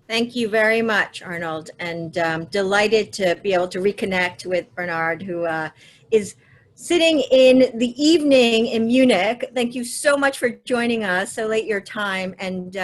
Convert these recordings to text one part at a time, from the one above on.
Thank you very much, Arnold, and delighted to be able to reconnect with Bernhard, who is sitting in the evening in Munich. Thank you so much for joining us so late your time and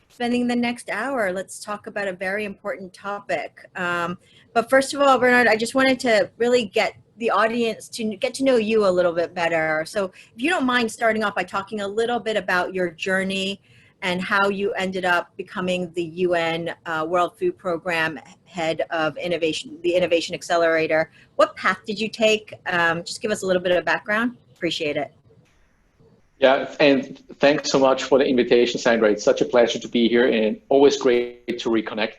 spending the next hour. Let's talk about a very important topic. But first of all, Bernhard, I just wanted to really get the audience to get to know you a little bit better. So if you don't mind starting off by talking a little bit about your journey and how you ended up becoming the UN World Food Program head of innovation, the Innovation Accelerator. What path did you take? Just give us a little bit of background. Appreciate it. Yeah, and thanks so much for the invitation, Sandra. It's such a pleasure to be here and always great to reconnect.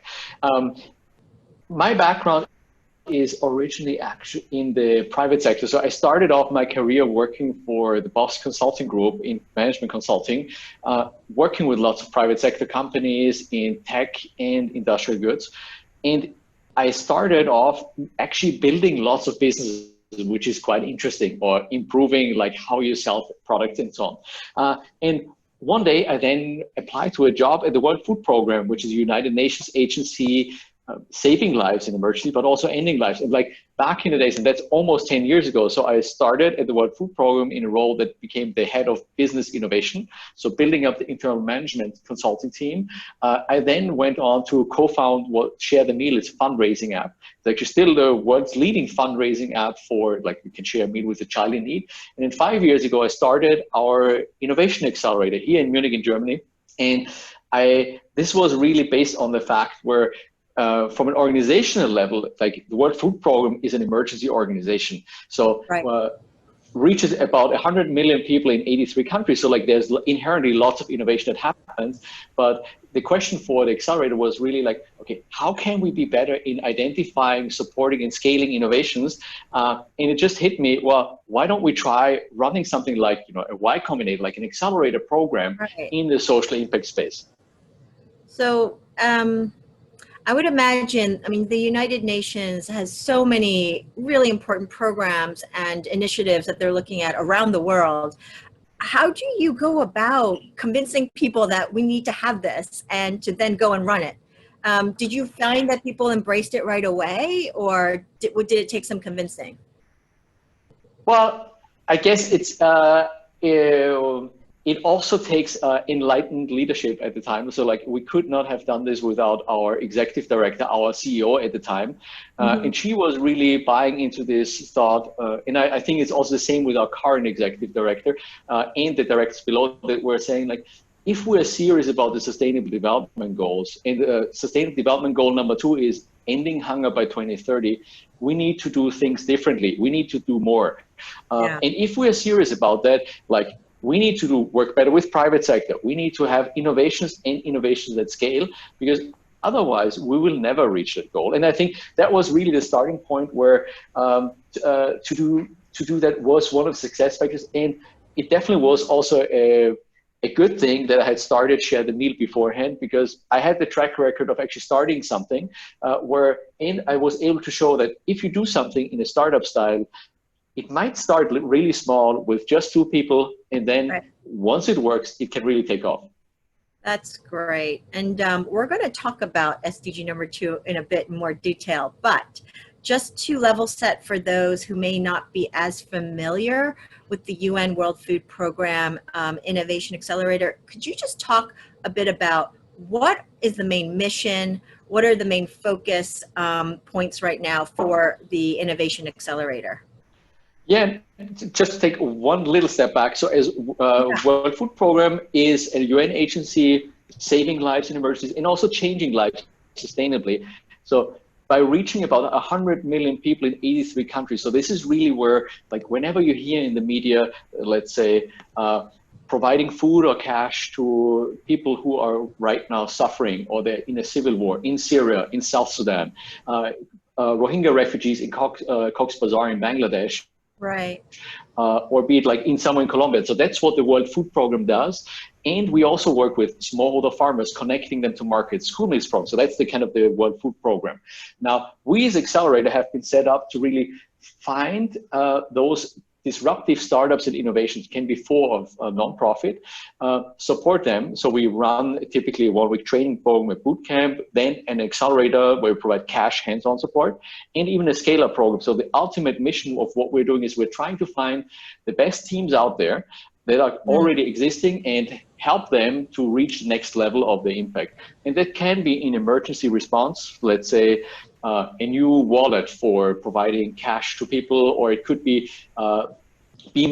My background is originally actually in the private sector. So I started off my career working for the Boss Consulting Group in management consulting, working with lots of private sector companies in tech and industrial goods. And I started off actually building lots of businesses, which is quite interesting, or improving like how you sell products and so on. And one day I then applied to a job at the World Food Program, which is a United Nations agency saving lives in emergency, but also ending lives. And like back in the days, and that's almost 10 years ago. So I started at the World Food Program in a role that became the head of business innovation. So building up the internal management consulting team. I then went on to co-found what Share the Meal is a fundraising app. It's actually still the world's leading fundraising app for like you can share a meal with a child in need. And then 5 years ago, I started our Innovation Accelerator here in Munich in Germany. And this was really based on the fact where from an organizational level, like the World Food Program is an emergency organization. So reaches about 100 million people in 83 countries. So like there's inherently lots of innovation that happens. But the question for the accelerator was really like, okay, how can we be better in identifying, supporting, and scaling innovations? And it just hit me, well, why don't we try running something like, a Y Combinator, like an accelerator program in the social impact space? So, I would imagine, I mean, the United Nations has so many really important programs and initiatives that they're looking at around the world. How do you go about convincing people that we need to have this and to then go and run it? Did you find that people embraced it right away, or did it take some convincing? Well, I guess it also takes enlightened leadership at the time. So like we could not have done this without our executive director, our CEO at the time. And she was really buying into this thought. And I think it's also the same with our current executive director and the directors below that were saying like, if we're serious about the sustainable development goals, and sustainable development goal number 2 is ending hunger by 2030, we need to do things differently. We need to do more. And if we're serious about that, like, we need to work better with private sector. We need to have innovations at scale, because otherwise we will never reach that goal. And I think that was really the starting point where to do that was one of the success factors. And it definitely was also a good thing that I had started Share the Meal beforehand, because I had the track record of actually starting something wherein I was able to show that if you do something in a startup style, it might start really small with just 2 people, and then once it works, it can really take off. That's great. And we're going to talk about SDG number 2 in a bit more detail, but just to level set for those who may not be as familiar with the UN World Food Program Innovation Accelerator, could you just talk a bit about what is the main mission? What are the main focus points right now for the Innovation Accelerator? Yeah, just to take one little step back. So as World Food Program is a UN agency saving lives in emergencies and also changing lives sustainably. So by reaching about 100 million people in 83 countries. So this is really where, like, whenever you hear in the media, let's say, providing food or cash to people who are right now suffering, or they're in a civil war in Syria, in South Sudan, Rohingya refugees in Cox's Bazar in Bangladesh, or be it like in somewhere in Colombia. So that's what the World Food Program does. And we also work with smallholder farmers, connecting them to markets, school meals program. So that's the kind of the World Food Program. Now, we as Accelerator have been set up to really find those disruptive startups and innovations can be for a nonprofit, support them. So we run typically a 1-week training program, a boot camp, then an accelerator where we provide cash hands-on support, and even a scale-up program. So the ultimate mission of what we're doing is we're trying to find the best teams out there that are already existing and help them to reach the next level of the impact. And that can be in emergency response, let's say a new wallet for providing cash to people, or it could be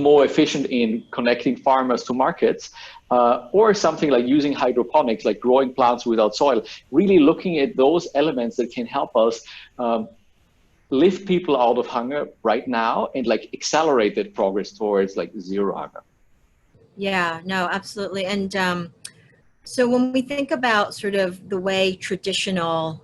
more efficient in connecting farmers to markets, or something like using hydroponics, like growing plants without soil, really looking at those elements that can help us lift people out of hunger right now and like accelerate that progress towards like zero hunger. Yeah, no, absolutely. And so when we think about sort of the way traditional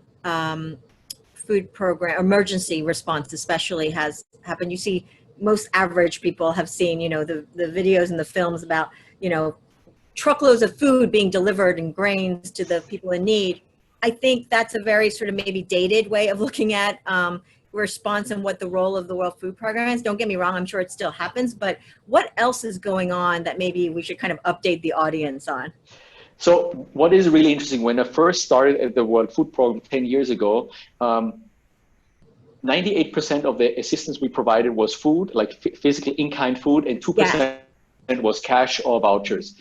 food program, emergency response especially has happened, you see most average people have seen, you know, the videos and the films about, you know, truckloads of food being delivered and grains to the people in need. I think that's a very sort of maybe dated way of looking at response and what the role of the World Food Program is. Don't get me wrong, I'm sure it still happens, but what else is going on that maybe we should kind of update the audience on? So what is really interesting, when I first started at the World Food Program 10 years ago, 98% of the assistance we provided was food, like physical in-kind food, and 2% was cash or vouchers.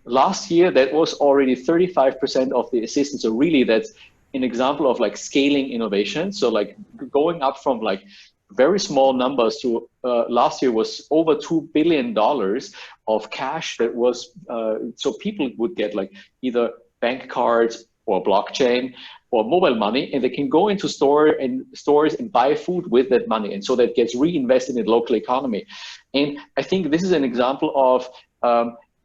Last year, that was already 35% of the assistance. So really, that's an example of like scaling innovation. So like going up from like very small numbers to last year was over $2 billion of cash that was, so people would get like either bank cards or blockchain or mobile money, and they can go into stores and buy food with that money. And so that gets reinvested in the local economy. And I think this is an example of,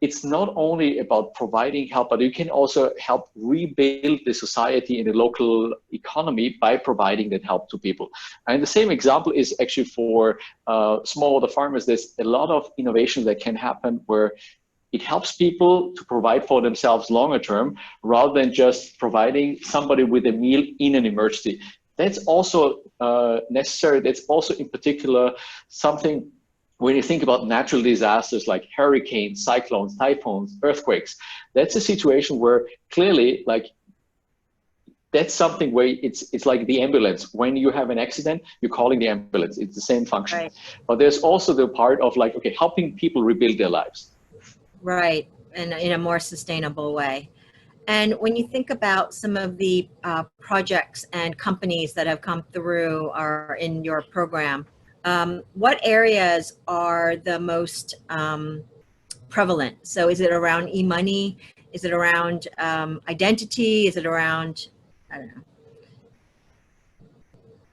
it's not only about providing help, but you can also help rebuild the society and the local economy by providing that help to people. And the same example is actually for smallholder farmers. There's a lot of innovation that can happen where it helps people to provide for themselves longer term, rather than just providing somebody with a meal in an emergency. That's also necessary. That's also in particular something when you think about natural disasters like hurricanes, cyclones, typhoons, earthquakes. That's a situation where clearly, like, that's something where it's like the ambulance. When you have an accident, you're calling the ambulance. It's the same function. Right. But there's also the part of like, okay, helping people rebuild their lives. Right, and in a more sustainable way. And when you think about some of the projects and companies that have come through or in your program, what areas are the most prevalent? So is it around e-money? Is it around identity? Is it around, I don't know.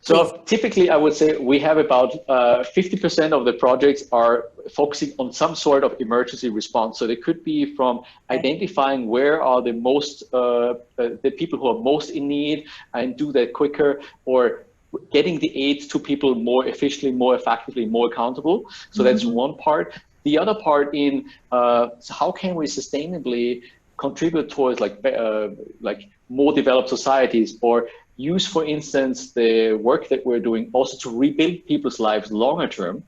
So typically, I would say we have about 50% of the projects are focusing on some sort of emergency response. So they could be from identifying where are the most the people who are most in need and do that quicker, or getting the aid to people more efficiently, more effectively, more accountable. So that's one part. The other part in how can we sustainably contribute towards like more developed societies, or use, for instance, the work that we're doing also to rebuild people's lives longer term.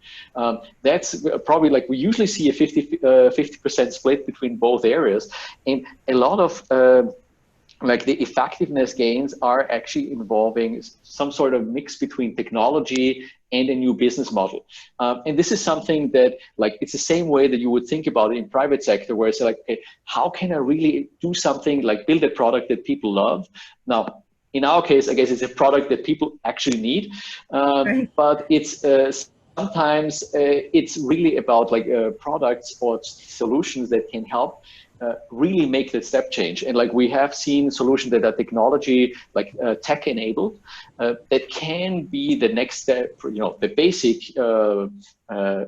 That's probably like we usually see a 50% split between both areas. And a lot of like the effectiveness gains are actually involving some sort of mix between technology and a new business model. And this is something that, like, it's the same way that you would think about it in private sector, where it's like, okay, how can I really do something like build a product that people love? Now, in our case, I guess it's a product that people actually need, but it's sometimes it's really about like products or solutions that can help really make the step change. And like we have seen solutions that are technology, like tech enabled, that can be the next step, you know, the basic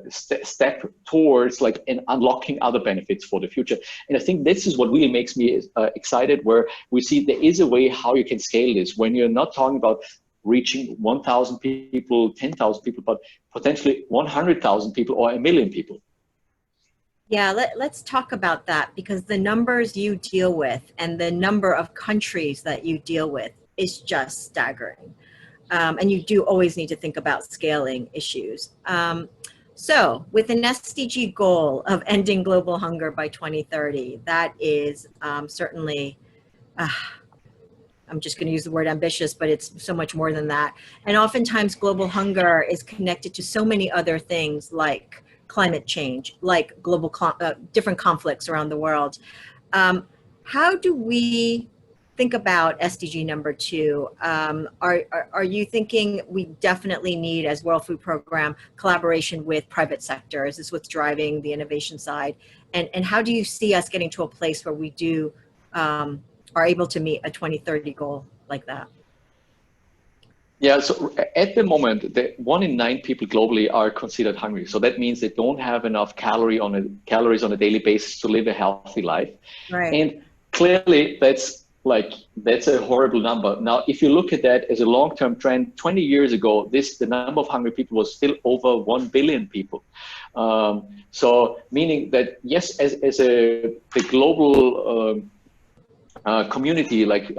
step towards like unlocking other benefits for the future. And I think this is what really makes me excited, where we see there is a way how you can scale this when you're not talking about reaching 1,000 people, 10,000 people, but potentially 100,000 people or 1 million people. Yeah, let's talk about that, because the numbers you deal with and the number of countries that you deal with is just staggering. And you do always need to think about scaling issues. So with an SDG goal of ending global hunger by 2030, that is certainly, I'm just going to use the word ambitious, but it's so much more than that. And oftentimes global hunger is connected to so many other things like climate change, like global different conflicts around the world. How do we think about SDG number 2? Are you thinking we definitely need, as World Food Program, collaboration with private sector? Is this what's driving the innovation side? And how do you see us getting to a place where we do are able to meet a 2030 goal like that? Yeah, so at the moment, 1 in 9 people globally are considered hungry. So that means they don't have enough calories on a daily basis to live a healthy life. Right. And clearly, that's a horrible number. Now, if you look at that as a long-term trend, 20 years ago, the number of hungry people was still over 1 billion people. So meaning that, yes, as the global community, like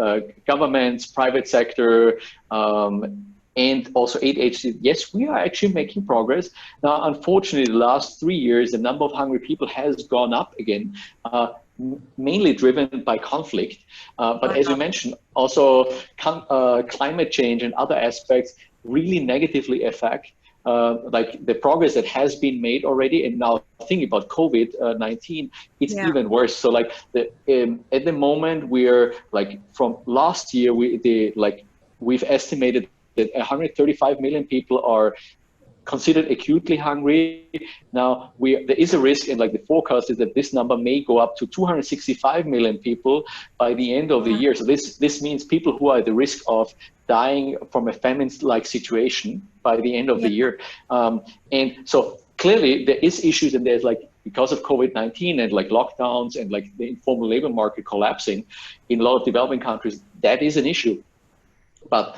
governments, private sector, and also aid agencies, yes, we are actually making progress. Now, unfortunately, the last 3 years, the number of hungry people has gone up again, mainly driven by conflict. But as you mentioned, also climate change and other aspects really negatively affect like the progress that has been made already. And now thinking about COVID-19, it's even worse. So like at the moment, we're like from last year, we've estimated that 135 million people are considered acutely hungry. Now there is a risk, and like the forecast is that this number may go up to 265 million people by the end of the year. So this means people who are at the risk of dying from a famine-like situation by the end of the year. And so clearly there is issues, and there's like, because of COVID-19 and like lockdowns and like the informal labor market collapsing in a lot of developing countries, that is an issue. But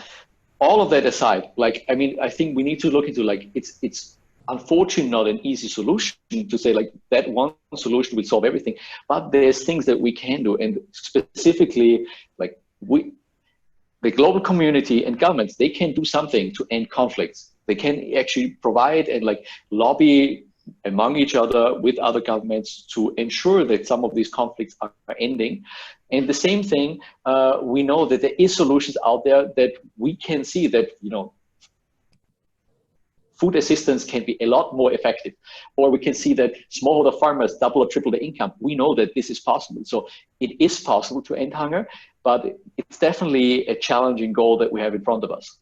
all of that aside, like, I mean, I think we need to look into like, it's unfortunately not an easy solution to say like that one solution will solve everything, but there's things that we can do. And specifically, like the global community and governments, they can do something to end conflicts. They can actually provide and like lobby among each other with other governments to ensure that some of these conflicts are ending. And the same thing, we know that there is solutions out there that we can see that, you know, food assistance can be a lot more effective, or we can see that smallholder farmers double or triple their income. We know that this is possible. So it is possible to end hunger, but it's definitely a challenging goal that we have in front of us.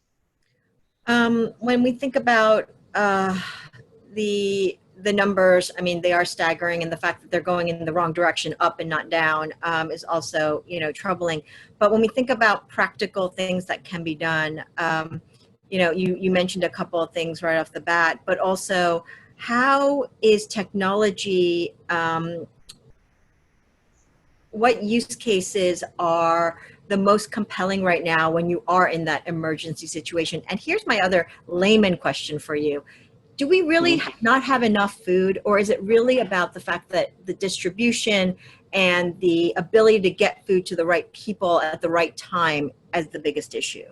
When we think about the numbers, I mean, they are staggering, and the fact that they're going in the wrong direction, up and not down, is also, you know, troubling. But when we think about practical things that can be done, you know, you mentioned a couple of things right off the bat, but also how is technology, what use cases are the most compelling right now when you are in that emergency situation? And here's my other layman question for you. Do we really not have enough food, or is it really about the fact that the distribution and the ability to get food to the right people at the right time as the biggest issue?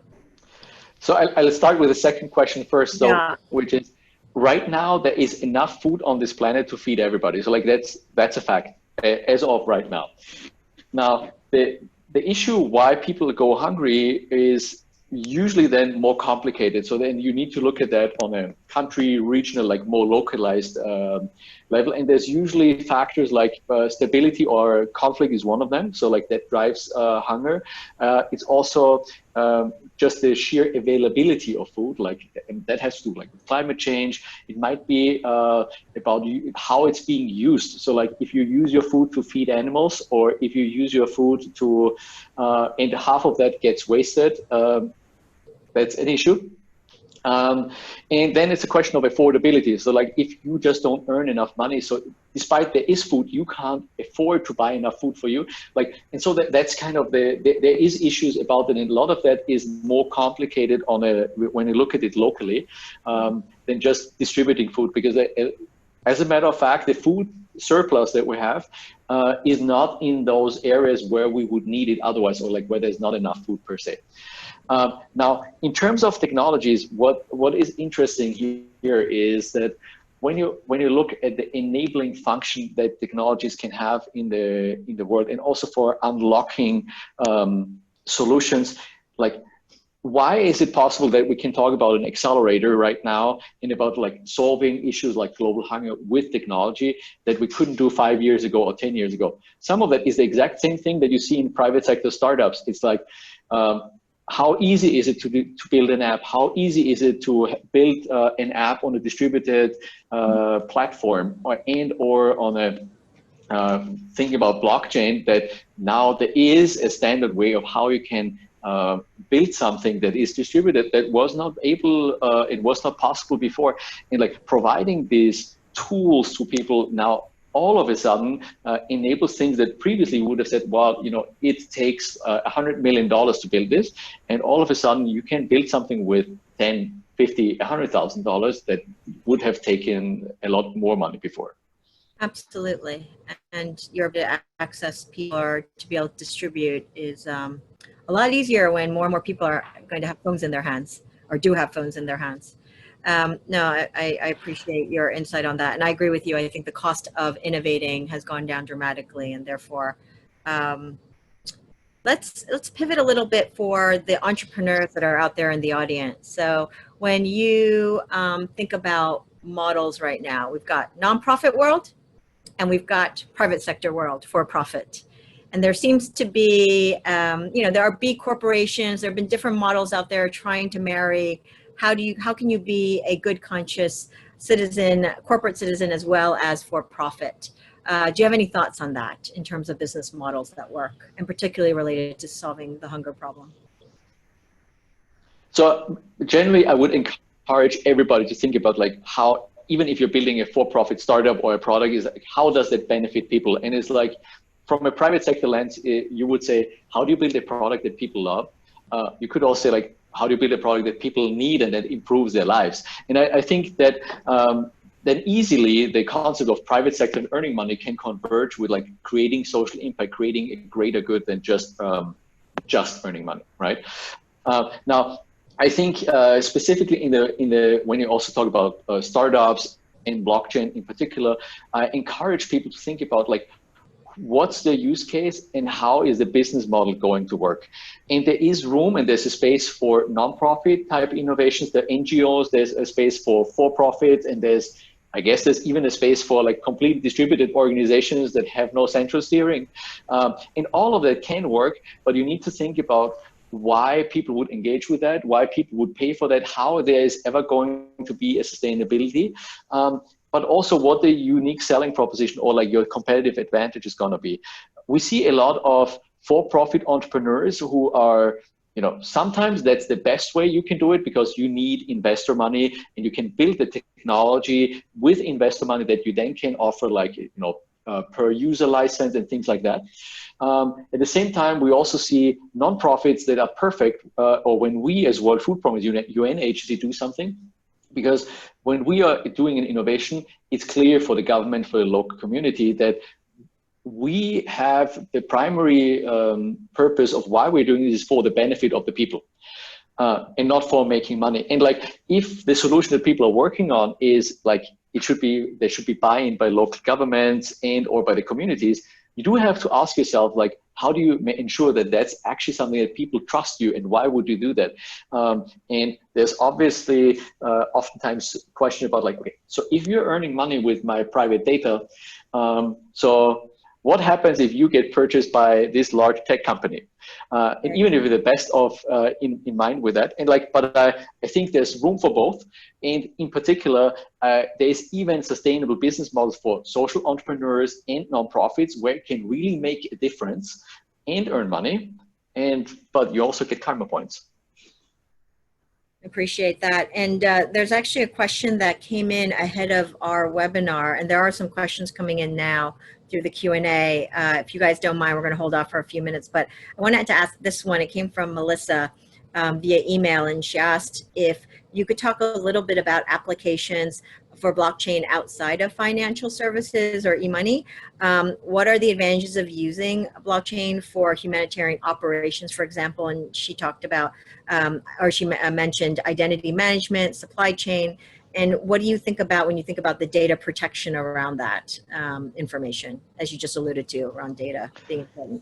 So I'll start with the second question first, which is, right now there is enough food on this planet to feed everybody. So like that's a fact as of right now. Now the issue why people go hungry is usually then more complicated. So then you need to look at that on a country, regional, like more localized level. And there's usually factors like stability or conflict is one of them. So like that drives hunger. It's also just the sheer availability of food, like, and that has to do like with climate change. It might be about how it's being used. So like if you use your food to feed animals, or if you use your food to, and half of that gets wasted, that's an issue. And then it's a question of affordability. So like if you just don't earn enough money, so despite there is food, you can't afford to buy enough food for you. Like, and so that's kind of there is issues about it. And a lot of that is more complicated when you look at it locally than just distributing food, because as a matter of fact, the food surplus that we have is not in those areas where we would need it otherwise, or like where there's not enough food per se. Now, in terms of technologies, what is interesting here is that when you look at the enabling function that technologies can have in the world, and also for unlocking solutions, like why is it possible that we can talk about an accelerator right now and about like solving issues like global hunger with technology that we couldn't do 5 years ago or 10 years ago? Some of that is the exact same thing that you see in private sector startups. It's like, how easy is it to build an app? How easy is it to build an app on a distributed platform or on a thinking about blockchain, that now there is a standard way of how you can build something that is distributed that was not able, it was not possible before. And like providing these tools to people now all of a sudden enables things that previously would have said, well, you know, it takes $100 million to build this. And all of a sudden you can build something with 10, 50, $100,000 that would have taken a lot more money before. Absolutely. And you're able to access people or to be able to distribute is a lot easier when more and more people are going to have phones in their hands or do have phones in their hands. No, I appreciate your insight on that. And I agree with you. I think the cost of innovating has gone down dramatically, and therefore let's pivot a little bit for the entrepreneurs that are out there in the audience. So when you think about models right now, we've got nonprofit world and we've got private sector world for profit. And there seems to be, you know, there are big corporations. There have been different models out there trying to marry. How can you be a good, conscious citizen, corporate citizen, as well as for profit? Do you have any thoughts on that in terms of business models that work, and particularly related to solving the hunger problem? So generally, I would encourage everybody to think about like how, even if you're building a for-profit startup or a product, is like, how does it benefit people? And it's like, from a private sector lens, you would say, how do you build a product that people love? You could also say, like, how do you build a product that people need and that improves their lives? And I think that then easily the concept of private sector and earning money can converge with like creating social impact, creating a greater good than just earning money, right? Now, I think specifically in the when you also talk about startups and blockchain in particular, I encourage people to think about like, what's the use case and how is the business model going to work? And there is room and there's a space for nonprofit type innovations, the NGOs, there's a space for for-profit, and I guess there's even a space for like completely distributed organizations that have no central steering. And all of that can work, but you need to think about why people would engage with that, why people would pay for that, how there is ever going to be a sustainability. But also what the unique selling proposition or like your competitive advantage is going to be. We see a lot of for-profit entrepreneurs who are, you know, sometimes that's the best way you can do it because you need investor money and you can build the technology with investor money that you then can offer like, you know, per user license and things like that. At the same time, we also see nonprofits that are perfect, or when we as World Food Programme UN agency do something, because when we are doing an innovation, it's clear for the government, for the local community, that we have the primary purpose of why we're doing this is for the benefit of the people and not for making money. And like, if the solution that people are working on is like, there should be buy-in by local governments and or by the communities, you do have to ask yourself, like, how do you ensure that that's actually something that people trust you, and why would you do that? And there's obviously oftentimes question about like, okay, so if you're earning money with my private data, so what happens if you get purchased by this large tech company? And even if you're the best of in mind with that, and like, but I think there's room for both. And in particular, there's even sustainable business models for social entrepreneurs and nonprofits where it can really make a difference and earn money. But you also get karma points. Appreciate that. And there's actually a question that came in ahead of our webinar, and there are some questions coming in now through the Q&A. If you guys don't mind, we're going to hold off for a few minutes, but I wanted to ask this one. It came from Melissa via email, and she asked if you could talk a little bit about applications for blockchain outside of financial services or e-money. What are the advantages of using blockchain for humanitarian operations, for example? And she talked about, or she mentioned identity management, supply chain, And what do you think about when you think about the data protection around that information, as you just alluded to, around data being important?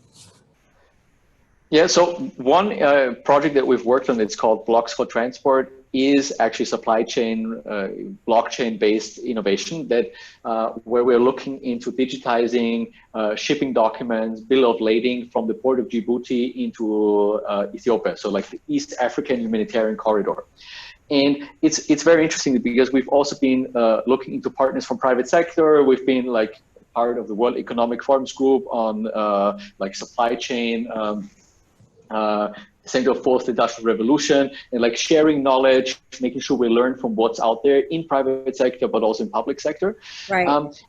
Yeah, so one project that we've worked on, it's called Blocks for Transport, is actually supply chain blockchain-based innovation that where we're looking into digitizing shipping documents, bill of lading from the port of Djibouti into Ethiopia, so like the East African humanitarian corridor. And it's very interesting because we've also been looking into partners from private sector. We've been like part of the World Economic Forum's group on like supply chain. Center of Fourth Industrial Revolution, and like sharing knowledge, making sure we learn from what's out there in private sector, but also in public sector. Right.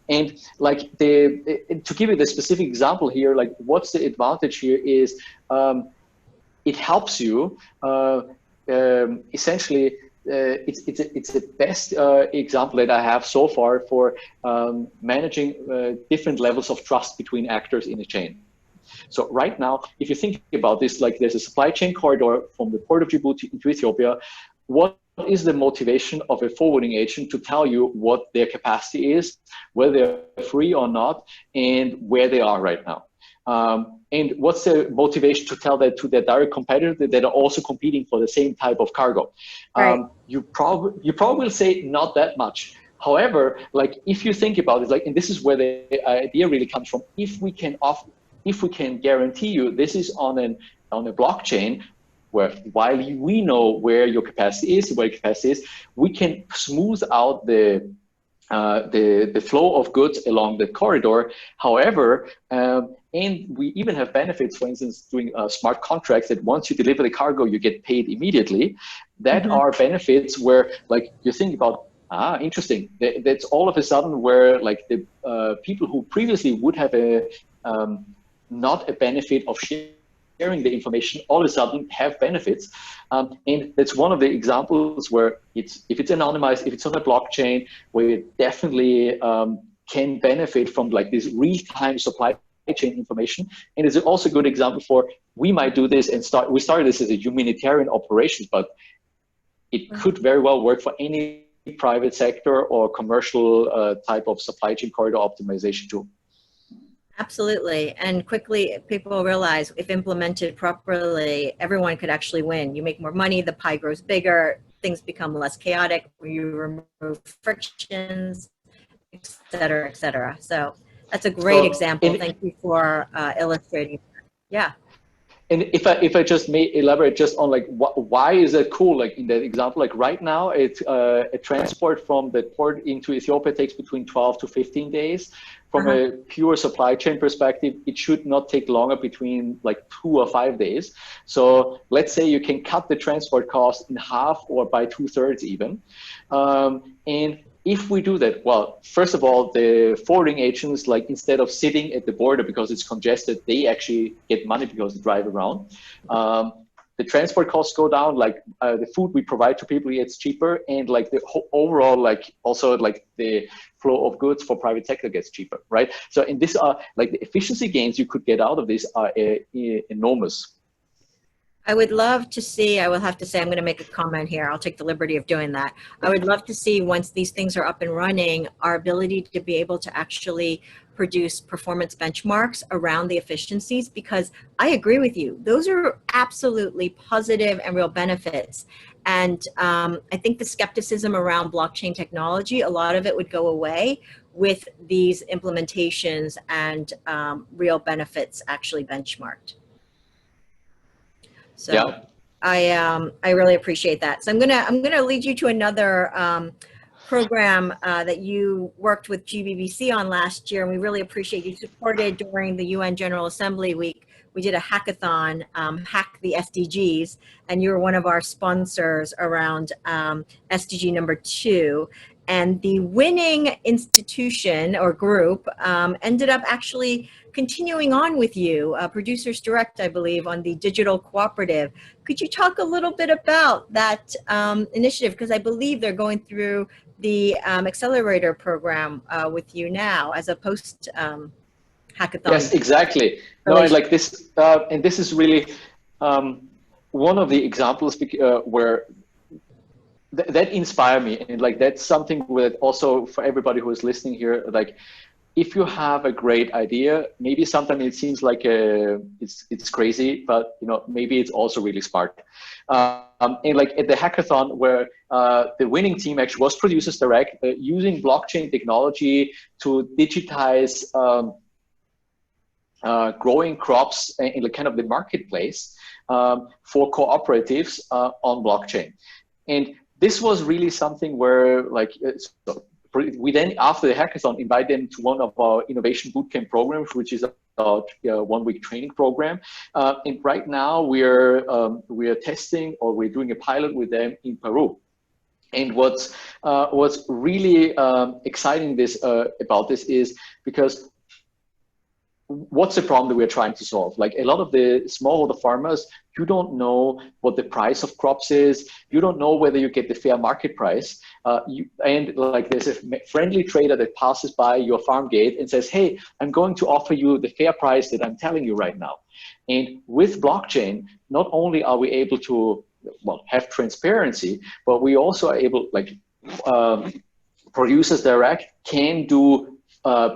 And like to give you the specific example here, like what's the advantage here is it helps you essentially. It's the best example that I have so far for managing different levels of trust between actors in a chain. So right now, if you think about this, like there's a supply chain corridor from the port of Djibouti into Ethiopia. What is the motivation of a forwarding agent to tell you what their capacity is, whether they're free or not, and where they are right now? And what's the motivation to tell that to their direct competitor that are also competing for the same type of cargo? Right. You probably will say not that much. However, like if you think about it, like, and this is where the idea really comes from. If we can guarantee you this is on a blockchain, where while we know where your capacity is, we can smooth out the flow of goods along the corridor. However, and we even have benefits, for instance, doing smart contracts that once you deliver the cargo, you get paid immediately. That are benefits where, like, you think about, interesting. That's all of a sudden where, like, the people who previously would have not a benefit of sharing the information, all of a sudden have benefits. And that's one of the examples where if it's anonymized, if it's on a blockchain, where you definitely can benefit from like this real-time supply chain information. And it's also a good example for, we might do this and we started this as a humanitarian operations, but it could very well work for any private sector or commercial type of supply chain corridor optimization tool. Absolutely. And quickly, people realize if implemented properly, everyone could actually win. You make more money, the pie grows bigger, things become less chaotic, you remove frictions, et cetera, et cetera. So that's a great example. Thank you for illustrating. Yeah. And if I just may elaborate just on like why is that cool? Like in that example, like right now, it's a transport from the port into Ethiopia takes between 12 to 15 days. From a pure supply chain perspective, it should not take longer, between like 2 or 5 days. So let's say you can cut the transport cost in half or by 2/3 even. And if we do that, well, first of all, the forwarding agents, like instead of sitting at the border because it's congested, they actually get money because they drive around. The transport costs go down, like the food we provide to people gets cheaper, and like the overall, like also like the flow of goods for private sector gets cheaper, right? So in this like the efficiency gains you could get out of this are enormous. I would love to see, I will have to say, I'm going to make a comment here. I'll take the liberty of doing that. I would love to see, once these things are up and running, our ability to be able to actually produce performance benchmarks around the efficiencies, because I agree with you. Those are absolutely positive and real benefits. And I think the skepticism around blockchain technology, a lot of it would go away with these implementations and real benefits actually benchmarked. So yeah. I really appreciate that. So I'm gonna lead you to another program that you worked with GBBC on last year, and we really appreciate you supported during the UN General Assembly Week. We did a hackathon, Hack the SDGs, and you were one of our sponsors around SDG number 2. And the winning institution or group ended up actually continuing on with you, Producers Direct, I believe, on the digital cooperative. Could you talk a little bit about that initiative? Because I believe they're going through the Accelerator program with you now as a post hackathon. Yes, exactly. No, and like this, and this is really one of the examples where that inspired me, and like that's something that also for everybody who is listening here, like if you have a great idea, maybe sometimes it seems like it's crazy, but you know, maybe it's also really smart. And like at the hackathon where the winning team actually was Producers Direct, using blockchain technology to digitize growing crops in the kind of the marketplace for cooperatives on blockchain. And this was really something where like, we then, after the hackathon, invite them to one of our innovation bootcamp programs, which is a 1 week training program. And right now we are testing, or we're doing a pilot with them in Peru. And what's really exciting about this is because what's the problem that we're trying to solve? Like a lot of the smallholder farmers, you don't know what the price of crops is. You don't know whether you get the fair market price. And like there's a friendly trader that passes by your farm gate and says, hey, I'm going to offer you the fair price that I'm telling you right now. And with blockchain, not only are we able to, well, have transparency, but we also are able, like Producers Direct can do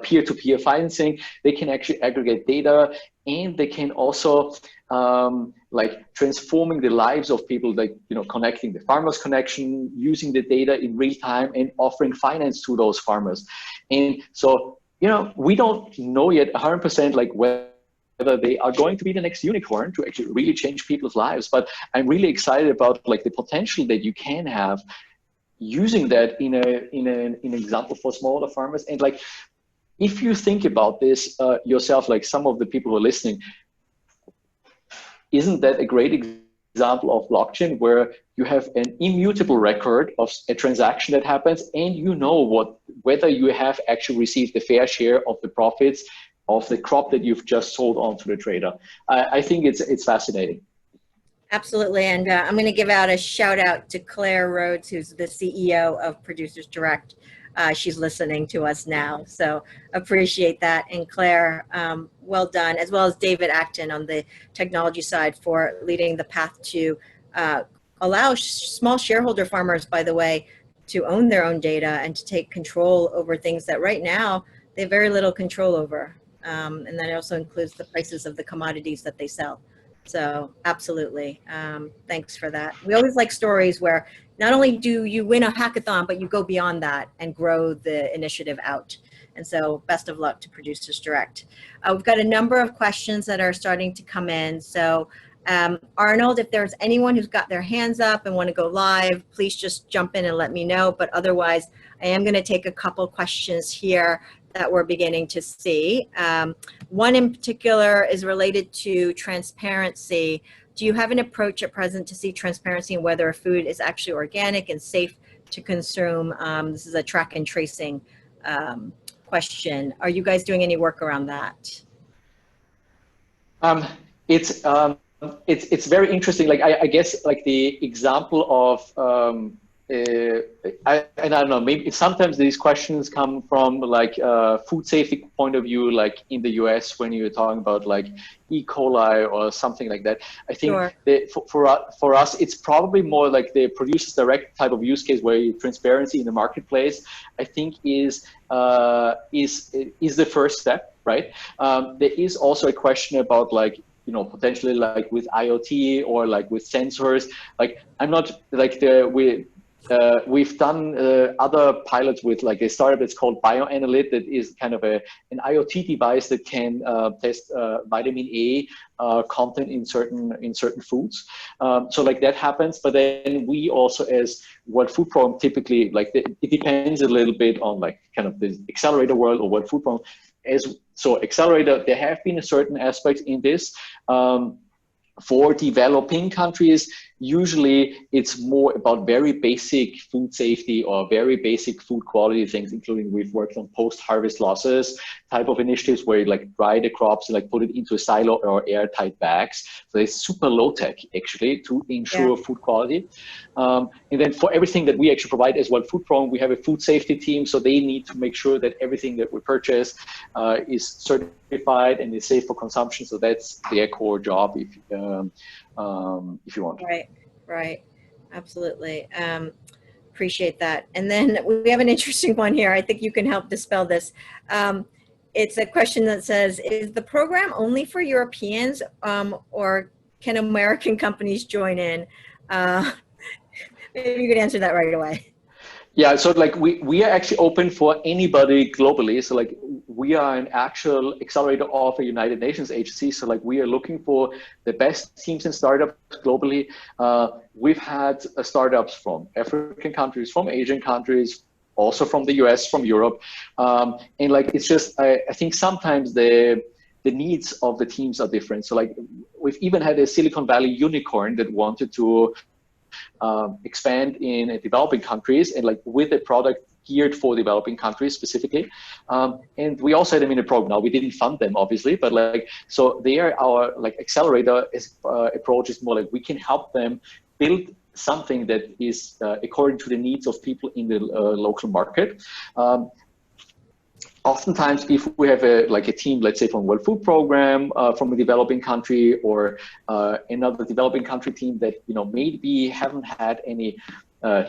peer-to-peer financing. They can actually aggregate data, and they can also like transforming the lives of people, like, you know, connecting the farmers connection, using the data in real time and offering finance to those farmers. And so, you know, we don't know yet 100% like whether they are going to be the next unicorn to actually really change people's lives. But I'm really excited about like the potential that you can have using that in an example for smaller farmers. And like, if you think about this yourself, like some of the people who are listening, isn't that a great example of blockchain where you have an immutable record of a transaction that happens, and you know whether you have actually received the fair share of the profits of the crop that you've just sold on to the trader? I think it's fascinating. Absolutely, and I'm going to give out a shout out to Claire Rhodes, who's the CEO of Producers Direct. She's listening to us now, so appreciate that. And Claire, well done, as well as David Acton on the technology side for leading the path to allow small shareholder farmers, by the way, to own their own data and to take control over things that right now they have very little control over. And that also includes the prices of the commodities that they sell. So absolutely, thanks for that. We always like stories where not only do you win a hackathon, but you go beyond that and grow the initiative out. And so best of luck to Producers Direct. We've got a number of questions that are starting to come in. So Arnold, if there's anyone who's got their hands up and want to go live, please just jump in and let me know. But otherwise, I am going to take a couple questions here that we're beginning to see. One in particular is related to transparency. Do you have an approach at present to see transparency in whether a food is actually organic and safe to consume? This is a track and tracing question. Are you guys doing any work around that? It's very interesting. Like I guess like the example of I don't know, maybe sometimes these questions come from like food safety point of view, like in the US when you're talking about like E. coli or something like that. I think Sure. For us, it's probably more like the Producers Direct type of use case where transparency in the marketplace, I think is the first step, right? There is also a question about like, you know, potentially like with IoT or like with sensors. Like I'm not like we've done other pilots with like a startup that's called BioAnalyt, that is kind of an IoT device that can test vitamin A content in certain foods. So like that happens, but then we also as World Food Program typically like it depends a little bit on like kind of the Accelerator world or World Food Program. So Accelerator, there have been a certain aspects in this. For developing countries, usually it's more about very basic food safety or very basic food quality things, including we've worked on post-harvest losses type of initiatives where you like dry the crops and like put it into a silo or airtight bags. So it's super low tech actually to ensure food quality. And then for everything that we actually provide as well, Food Program, we have a food safety team. So they need to make sure that everything that we purchase is certified and is safe for consumption. So that's their core job if you want. Right, absolutely. Appreciate that. And then we have an interesting one here. I think you can help dispel this. It's a question that says, is the program only for Europeans, or can American companies join in? Maybe you could answer that right away. Yeah, so like we are actually open for anybody globally. So like we are an actual accelerator of a United Nations agency. So like we are looking for the best teams and startups globally. We've had startups from African countries, from Asian countries, also from the US, from Europe. And like it's just, I think sometimes the needs of the teams are different. So like we've even had a Silicon Valley unicorn that wanted to expand in developing countries, and like with a product geared for developing countries specifically. And we also had them in a program. Now we didn't fund them obviously, but like, so there our like accelerator approach is more like we can help them build something that is according to the needs of people in the local market. Oftentimes, if we have a team, let's say from World Food Program, from a developing country, or another developing country team that maybe haven't had any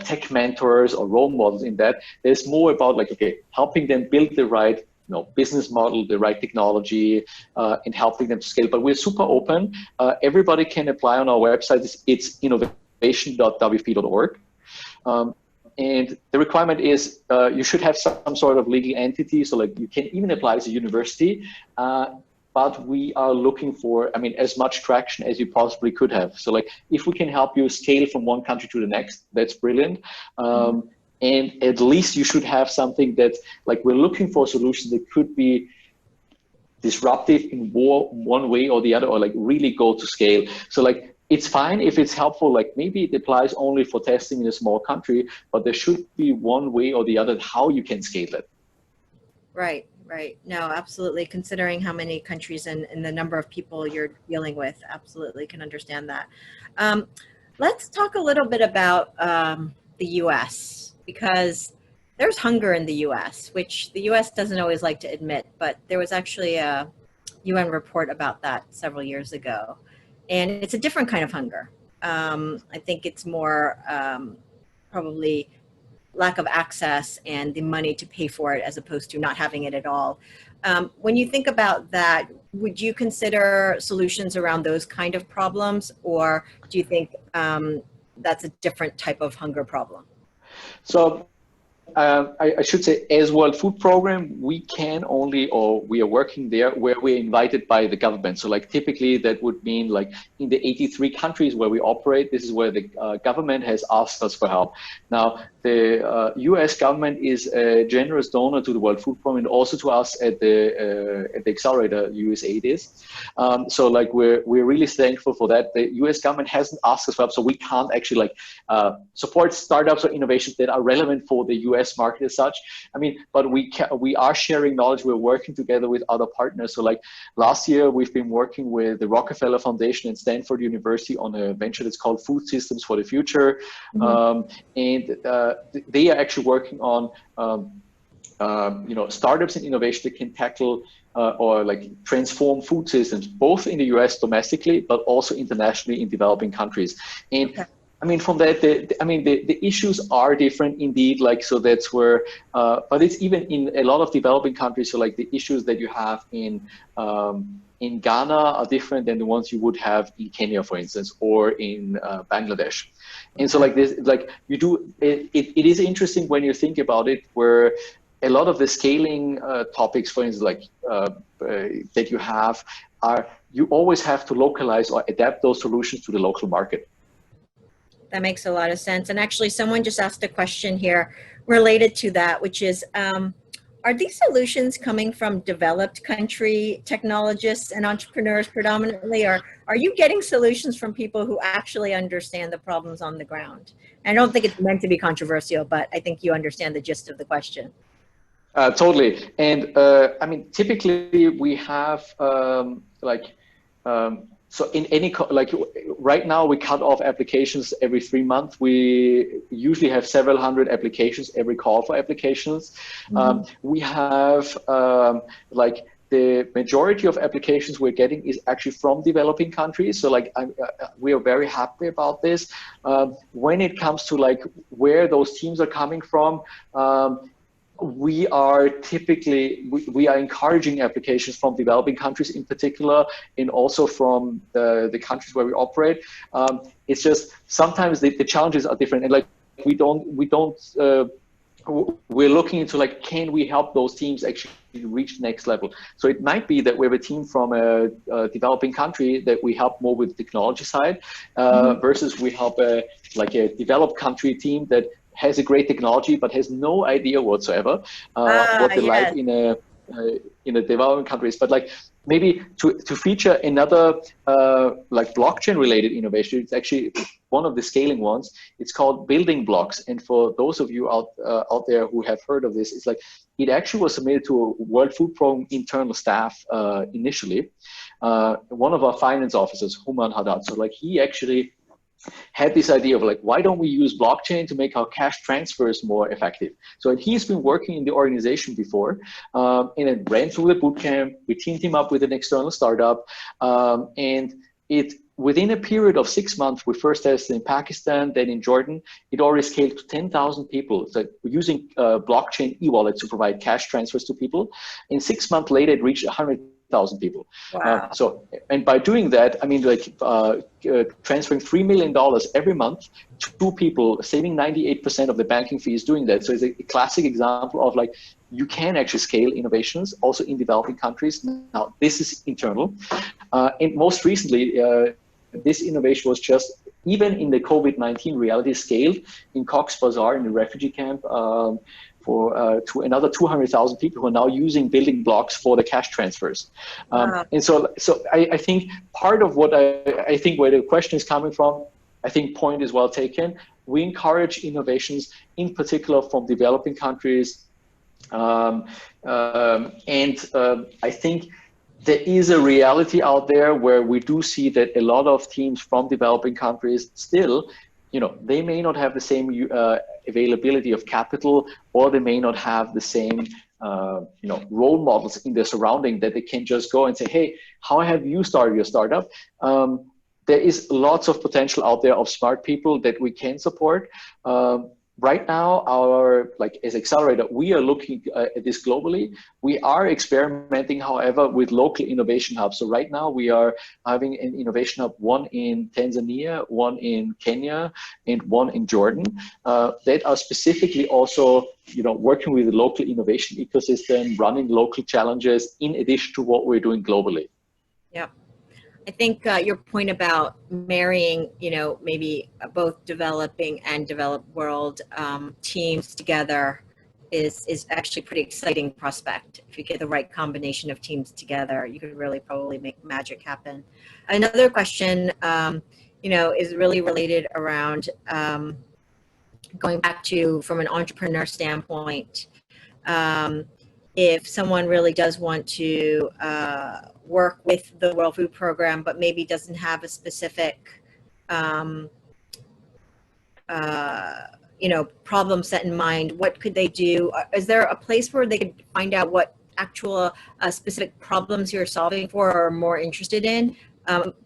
tech mentors or role models in that, there's more about like, okay, helping them build the right business model, the right technology, and helping them to scale. But we're super open. Everybody can apply on our website. It's innovation.wfp.org. And the requirement is you should have some sort of legal entity. So like you can even apply as a university, but we are looking for, as much traction as you possibly could have. So like if we can help you scale from one country to the next, that's brilliant. And at least you should have something that, like, we're looking for solutions that could be disruptive in one way or the other, or like really go to scale. So like, it's fine if it's helpful, like maybe it applies only for testing in a small country, but there should be one way or the other how you can scale it. Right. No, absolutely. Considering how many countries and the number of people you're dealing with, absolutely can understand that. Let's talk a little bit about the US, because there's hunger in the US, which the US doesn't always like to admit, but there was actually a UN report about that several years ago. And it's a different kind of hunger. I think it's more probably lack of access and the money to pay for it as opposed to not having it at all. When you think about that, would you consider solutions around those kind of problems, or do you think that's a different type of hunger problem? So I should say, as World Food Program, we can only, or we are working there where we're invited by the government. So like typically that would mean like in the 83 countries where we operate, this is where the government has asked us for help. Now, the US government is a generous donor to the World Food Program and also to us at the Accelerator USAID is. So like we're really thankful for that. The US government hasn't asked us for help, so we can't actually like support startups or innovations that are relevant for the US market as such. But we are sharing knowledge. We're working together with other partners. So like last year, we've been working with the Rockefeller Foundation and Stanford University on a venture that's called Food Systems for the Future. And they are actually working on startups and innovation that can tackle or like transform food systems, both in the US domestically, but also internationally in developing countries. And okay. From that, the issues are different indeed. Like, so that's where, but it's even in a lot of developing countries. So like the issues that you have in Ghana are different than the ones you would have in Kenya, for instance, or in Bangladesh. And so like this, like you do, it is interesting when you think about it, where a lot of the scaling topics, for instance, like that you have, you always have to localize or adapt those solutions to the local market. That makes a lot of sense. And actually, someone just asked a question here related to that, which is, are these solutions coming from developed country technologists and entrepreneurs predominantly, or are you getting solutions from people who actually understand the problems on the ground? And I don't think it's meant to be controversial, but I think you understand the gist of the question. Totally. And typically we have so in any, like right now we cut off applications every 3 months. We usually have several hundred applications every call for applications. We have like the majority of applications we're getting is actually from developing countries. So like we are very happy about this. When it comes to like where those teams are coming from, we are typically, we are encouraging applications from developing countries in particular, and also from the countries where we operate. It's just sometimes the challenges are different, and like we're looking into like, can we help those teams actually reach the next level? So it might be that we have a team from a developing country that we help more with the technology side, versus we help a developed country team that has a great technology but has no idea whatsoever what the life in a developing country is. But like maybe to feature another like blockchain related innovation, it's actually one of the scaling ones. It's called building blocks. And for those of you out there who have heard of this, it's like it actually was submitted to a World Food Program internal staff initially. One of our finance officers, Human Haddad, so like he actually had this idea of like, why don't we use blockchain to make our cash transfers more effective? So he's been working in the organization before, and it ran through the bootcamp. We teamed him up with an external startup, and within a period of 6 months, we first tested in Pakistan, then in Jordan. It already scaled to 10,000 people. So we're using blockchain e-wallet to provide cash transfers to people. And 6 months later, it reached 100,000 people. Wow. And by doing that, I mean, like transferring $3 million every month to people, saving 98% of the banking fees doing that. So it's a classic example of like, you can actually scale innovations also in developing countries. Now, this is internal. And most recently, this innovation was just, even in the COVID-19 reality, scaled in Cox's Bazar in the refugee camp to another 200,000 people who are now using building blocks for the cash transfers. And so I think part of what I think where the question is coming from, I think point is well taken. We encourage innovations, in particular from developing countries. I think there is a reality out there where we do see that a lot of teams from developing countries still, they may not have the same availability of capital, or they may not have the same, role models in their surrounding that they can just go and say, hey, how have you started your startup? There is lots of potential out there of smart people that we can support. Right now, as Accelerator, we are looking at this globally. We are experimenting, however, with local innovation hubs. So right now we are having an innovation hub, one in Tanzania, one in Kenya, and one in Jordan, that are specifically also, working with the local innovation ecosystem, running local challenges in addition to what we're doing globally. Yeah. I think your point about marrying, maybe both developing and developed world teams together is actually a pretty exciting prospect. If you get the right combination of teams together, you could really probably make magic happen. Another question, is really related around going back to, from an entrepreneur standpoint, if someone really does want to work with the World Food Program, but maybe doesn't have a specific, problem set in mind, what could they do? Is there a place where they could find out what actual specific problems you're solving for or are more interested in?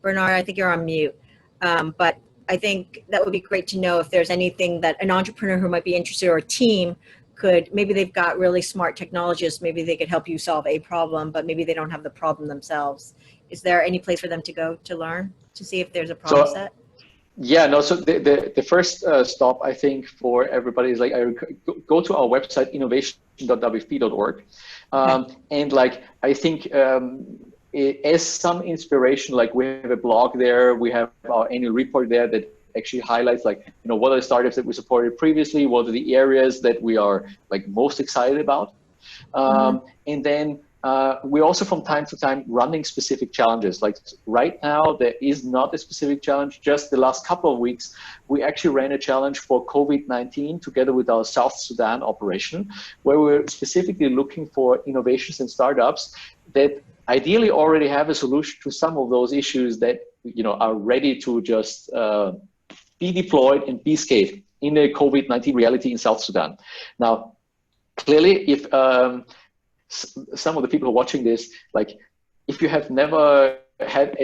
Bernhard, I think you're on mute, but I think that would be great to know if there's anything that an entrepreneur who might be interested, or a team maybe they've got really smart technologists, maybe they could help you solve a problem, but maybe they don't have the problem themselves. Is there any place for them to go to learn, to see if there's a problem set? Yeah, no, so the first stop, I think, for everybody is go to our website, innovation.wfp.org. And I think as some inspiration, we have a blog there, we have our annual report there that actually highlights what are the startups that we supported previously, what are the areas that we are most excited about. And then we're also from time to time running specific challenges. Right now, there is not a specific challenge. Just the last couple of weeks, we actually ran a challenge for COVID-19 together with our South Sudan operation, where we're specifically looking for innovations and startups that ideally already have a solution to some of those issues that are ready to just be deployed and be scaled in a COVID-19 reality in South Sudan. Now, clearly, if some of the people who are watching this, like if you have never had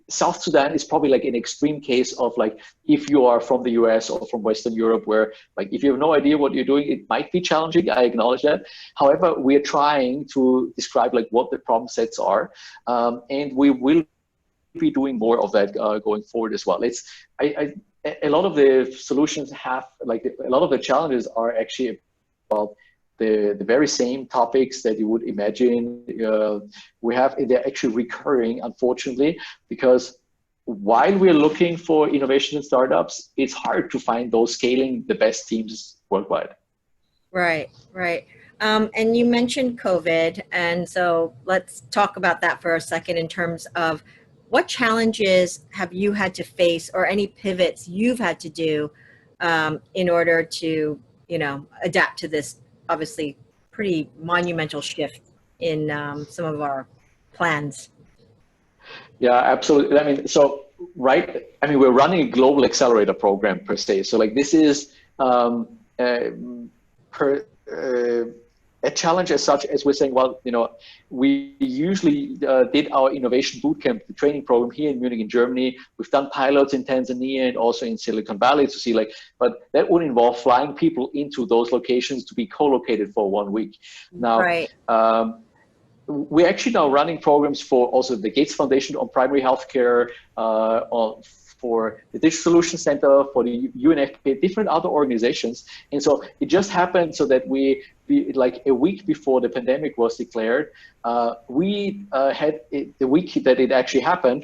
South Sudan is probably like an extreme case of like, if you are from the US or from Western Europe, where like, if you have no idea what you're doing, it might be challenging. I acknowledge that. However, we're trying to describe like what the problem sets are. And we will be doing more of that going forward as well. A lot of the solutions have, like a lot of the challenges are actually about the very same topics that you would imagine. They're actually recurring, unfortunately, because while we're looking for innovation and startups, it's hard to find those scaling the best teams worldwide. Right. And you mentioned COVID, and so let's talk about that for a second in terms of what challenges have you had to face, or any pivots you've had to do in order to, adapt to this obviously pretty monumental shift in some of our plans? Yeah, absolutely. We're running a global accelerator program per se. So like this is a challenge as such, as we're saying, well, we usually did our innovation bootcamp, the training program here in Munich, in Germany. We've done pilots in Tanzania and also in Silicon Valley to see but that would involve flying people into those locations to be co-located for 1 week. Now, right. We're actually now running programs for also the Gates Foundation on primary healthcare, for the Digital Solutions Center, for the UNFPA, different other organizations. And so it just happened so that like a week before the pandemic was declared, we had the week that it actually happened,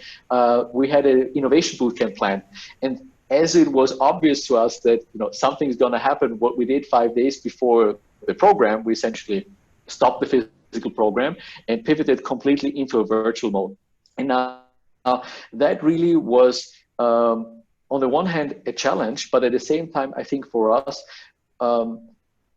we had an innovation bootcamp plan. And as it was obvious to us that something's going to happen, what we did 5 days before the program, we essentially stopped the physical program and pivoted completely into a virtual mode. And now that really was, on the one hand, a challenge, but at the same time, I think for us,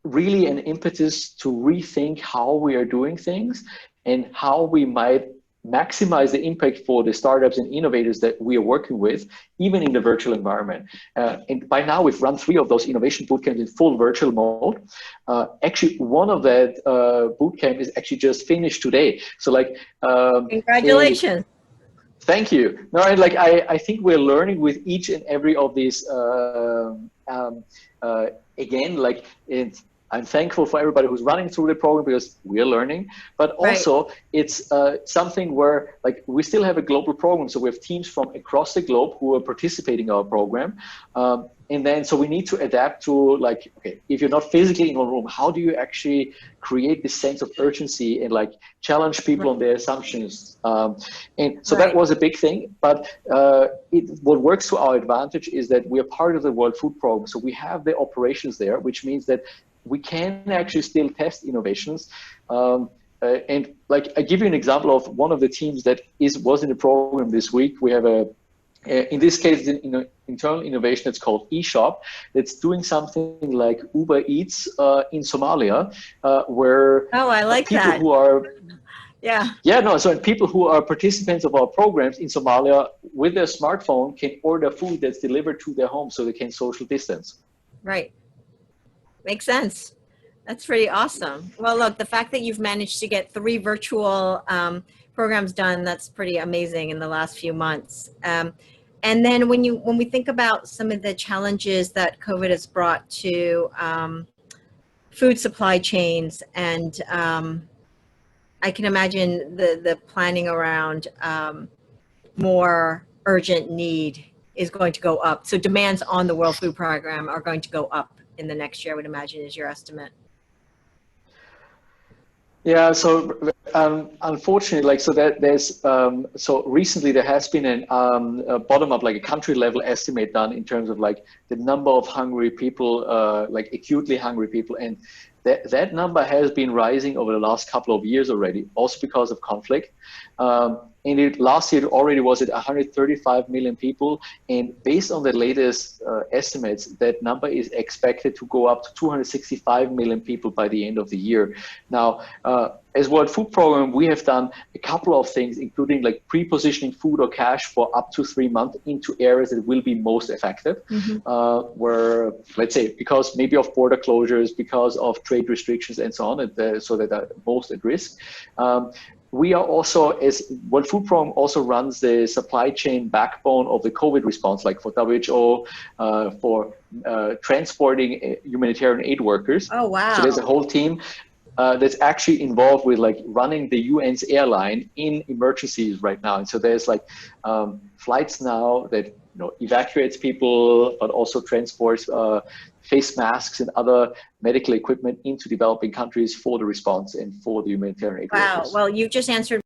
really an impetus to rethink how we are doing things and how we might maximize the impact for the startups and innovators that we are working with, even in the virtual environment. And by now, we've run 3 of those innovation bootcamps in full virtual mode. Actually, one of that bootcamp is actually just finished today. So congratulations. Thank you. No, and I think we're learning with each and every of these. Again, I'm thankful for everybody who's running through the program because we're learning, but also it's something where we still have a global program. So we have teams from across the globe who are participating in our program. And then, so we need to adapt to okay, if you're not physically in one room, how do you actually create this sense of urgency and challenge people on their assumptions? And so that was a big thing, but what works to our advantage is that we are part of the World Food Program. So we have the operations there, which means that we can actually still test innovations. And I give you an example of one of the teams that was in the program this week. We have in this case, an internal innovation that's called eShop, that's doing something like Uber Eats in Somalia, where I like people that. Who are so people who are participants of our programs in Somalia with their smartphone can order food that's delivered to their home so they can social distance. Right. Makes sense. That's pretty awesome. Well, look, the fact that you've managed to get 3 virtual programs done, that's pretty amazing in the last few months. And then when we think about some of the challenges that COVID has brought to food supply chains, and I can imagine the planning around more urgent need is going to go up. So demands on the World Food Program are going to go up in the next year, I would imagine, is your estimate. Yeah, so unfortunately, so recently there has been a bottom-up, a country level estimate done in terms of the number of hungry people, acutely hungry people, and that number has been rising over the last couple of years already, also because of conflict. and last year it already was at 135 million people, and based on the latest estimates, that number is expected to go up to 265 million people by the end of the year. Now, as World Food Program, we have done a couple of things, including like pre-positioning food or cash for up to 3 months into areas that will be most effective, where, let's say, because maybe of border closures, because of trade restrictions and so on, so that are most at risk. We are also, as World Food Program also runs the supply chain backbone of the COVID response, like for WHO, for transporting humanitarian aid workers. Oh, wow. So there's a whole team that's actually involved with like running the UN's airline in emergencies right now. And so there's like flights now that evacuates people, but also transports face masks and other medical equipment into developing countries for the response and for the humanitarian aid workers. Well, you just answered.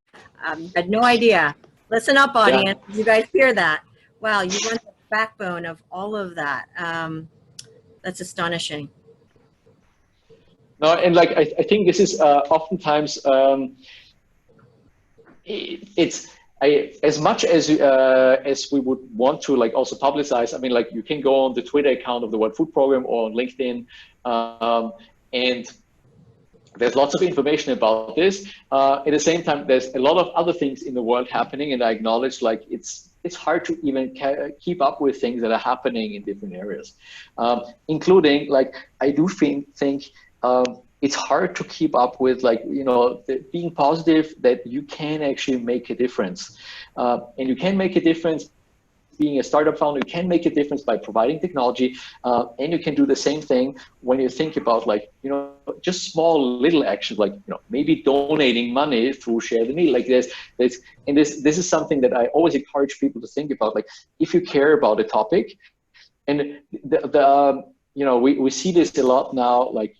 Had no idea. Listen up, audience. Yeah. You guys hear that? Wow, you run the backbone of all of that. That's astonishing. No, and like I think this is oftentimes as much as we would want to like also publicize. I mean, like you can go on the Twitter account of the World Food Program or on LinkedIn, and there's lots of information about this. At the same time, there's a lot of other things in the world happening, and I acknowledge like it's hard to even keep up with things that are happening in different areas, including like I do think it's hard to keep up with like, being positive that you can actually make a difference. And you can make a difference being a startup founder. You can make a difference by providing technology, and you can do the same thing when you think about like, just small little actions, like, maybe donating money through Share the Meal. Like this is something that I always encourage people to think about. Like if you care about a topic, and we see this a lot now, like,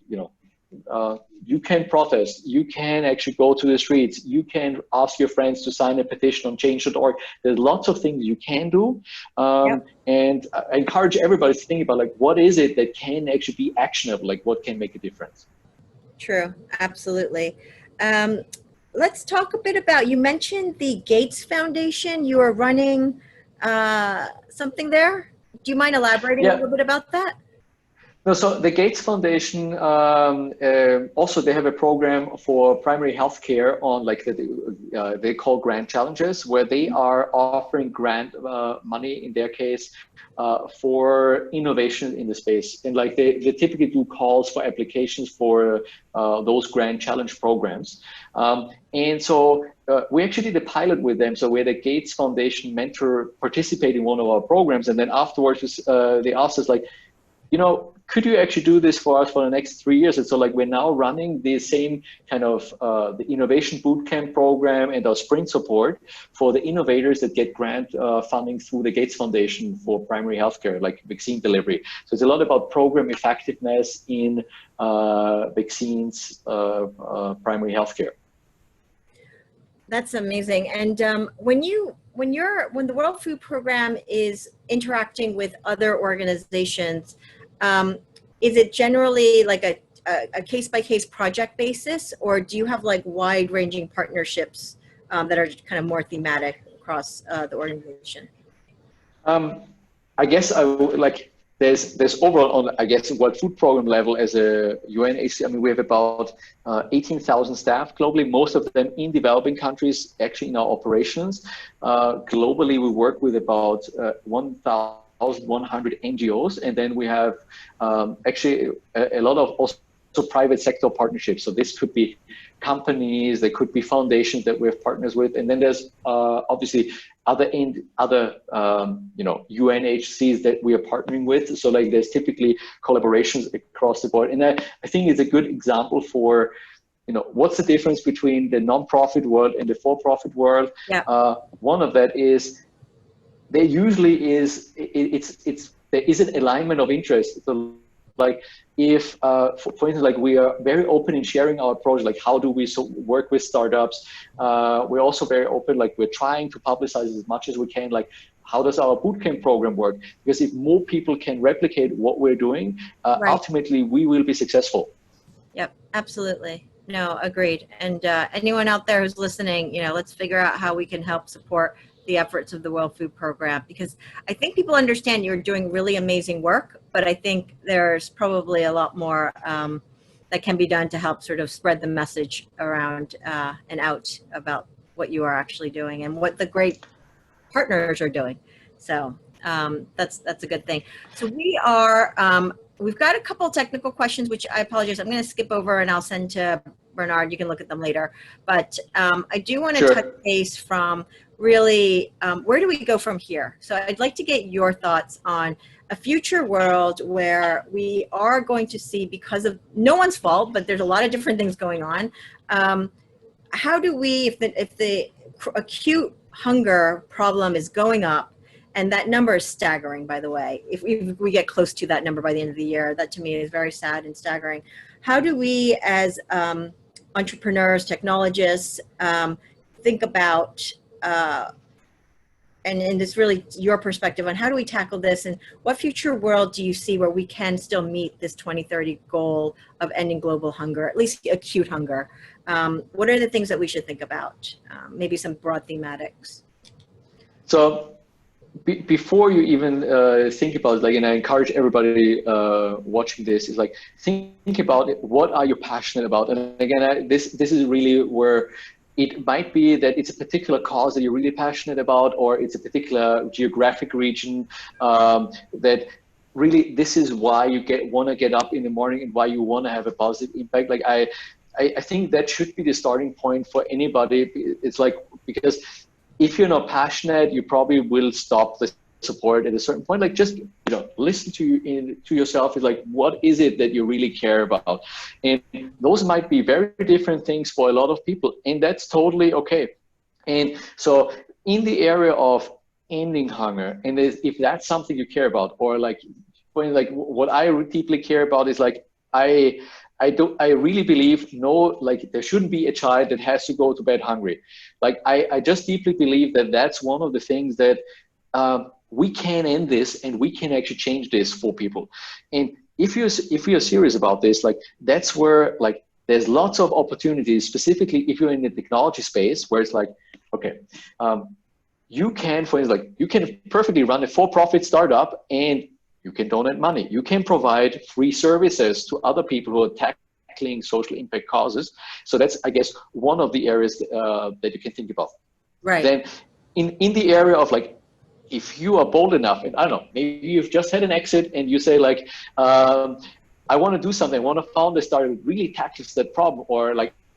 you can protest, you can actually go to the streets, you can ask your friends to sign a petition on change.org. There's lots of things you can do. And I encourage everybody to think about like, what is it that can actually be actionable? Like what can make a difference? True, absolutely. Let's talk a bit about, you mentioned the Gates Foundation. You are running something there. Do you mind elaborating a little bit about that? No, so the Gates Foundation, also they have a program for primary healthcare on like they call grant challenges, where they are offering grant money in their case for innovation in the space. And like they typically do calls for applications for those grant challenge programs. And so we actually did a pilot with them. So we had a Gates Foundation mentor participate in one of our programs. And then afterwards, they asked us like, could you actually do this for us for the next 3 years? And so like we're now running the same kind of the innovation bootcamp program and our sprint support for the innovators that get grant funding through the Gates Foundation for primary healthcare, like vaccine delivery. So it's a lot about program effectiveness in vaccines, primary healthcare. That's amazing. And when the World Food Program is interacting with other organizations, is it generally like a case-by-case project basis, or do you have like wide-ranging partnerships that are kind of more thematic across the organization? I guess I would like. There's overall on, I guess, World Food Program level as a UNHCR, I mean, we have about 18,000 staff globally, most of them in developing countries, actually in our operations. Globally, we work with about 1,100 NGOs, and then we have actually a lot of also private sector partnerships. So this could be companies, there could be foundations that we have partners with, and then there's obviously other UNHCs that we are partnering with. So like there's typically collaborations across the board, and I think it's a good example for what's the difference between the non-profit world and the for-profit world. One of that is there usually is there is an alignment of interest. So like if for instance, like we are very open in sharing our approach, like how do we work with startups. We're also very open, like we're trying to publicize as much as we can, like how does our bootcamp program work, because if more people can replicate what we're doing, ultimately we will be successful. Yep, absolutely. no, agreed. And anyone out there who's listening, let's figure out how we can help support the efforts of the World Food Program, because I think people understand you're doing really amazing work, but I think there's probably a lot more that can be done to help sort of spread the message around and out about what you are actually doing and what the great partners are doing. So that's a good thing. So we've got a couple technical questions, which I apologize, I'm going to skip over and I'll send to Bernhard. You can look at them later. But I do want to touch base from really where do we go from here? So I'd like to get your thoughts on a future world where we are going to see, because of no one's fault, but there's a lot of different things going on. How do we, if the acute hunger problem is going up, and that number is staggering, by the way, if we get close to that number by the end of the year, that to me is very sad and staggering. How do we, as entrepreneurs, technologists, think about, and it's really your perspective on how do we tackle this, and what future world do you see where we can still meet this 2030 goal of ending global hunger, at least acute hunger? What are the things that we should think about? Maybe some broad thematics. So before you even think about it, and I encourage everybody watching this, is think about it, what are you passionate about? And again, this is really where it might be that it's a particular cause that you're really passionate about, or it's a particular geographic region that really this is why you want to get up in the morning and why you want to have a positive impact. I think that should be the starting point for anybody. It's because if you're not passionate, you probably will stop the support at a certain point. Just listen to yourself. Is what is it that you really care about? And those might be very different things for a lot of people, and that's totally okay. And so in the area of ending hunger, and if that's something you care about, or what I deeply care about is I really believe there shouldn't be a child that has to go to bed hungry. I just deeply believe that that's one of the things that we can end this, and we can actually change this for people. And if you're serious about this, that's where there's lots of opportunities, specifically if you're in the technology space, where it's okay, you can, for instance, you can perfectly run a for-profit startup, and you can donate money. You can provide free services to other people who are tackling social impact causes. So that's, I guess, one of the areas that you can think about. Right. Then in the area of if you are bold enough, and I don't know, maybe you've just had an exit and you say I want to do something. I want to found a startup that really tackles that problem, or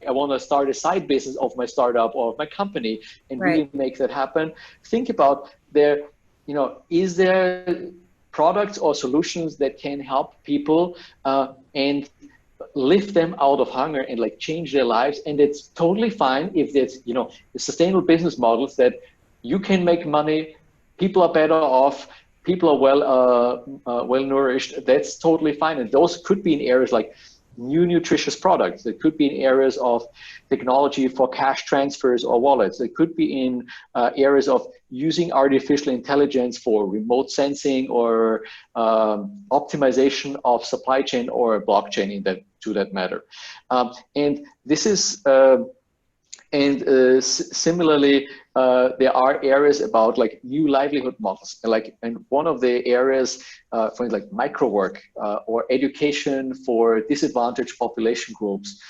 I want to start a side business of my startup or of my company and really make that happen. Think about is there products or solutions that can help people and lift them out of hunger and change their lives. And it's totally fine if there's the sustainable business models that you can make money, people are better off, people are well nourished. That's totally fine. And those could be in areas like new nutritious products. It could be in areas of technology for cash transfers or wallets. It could be in areas of using artificial intelligence for remote sensing or optimization of supply chain or blockchain to that matter. And this is similarly, there are areas about new livelihood models, and one of the areas, for instance, micro work or education for disadvantaged population groups.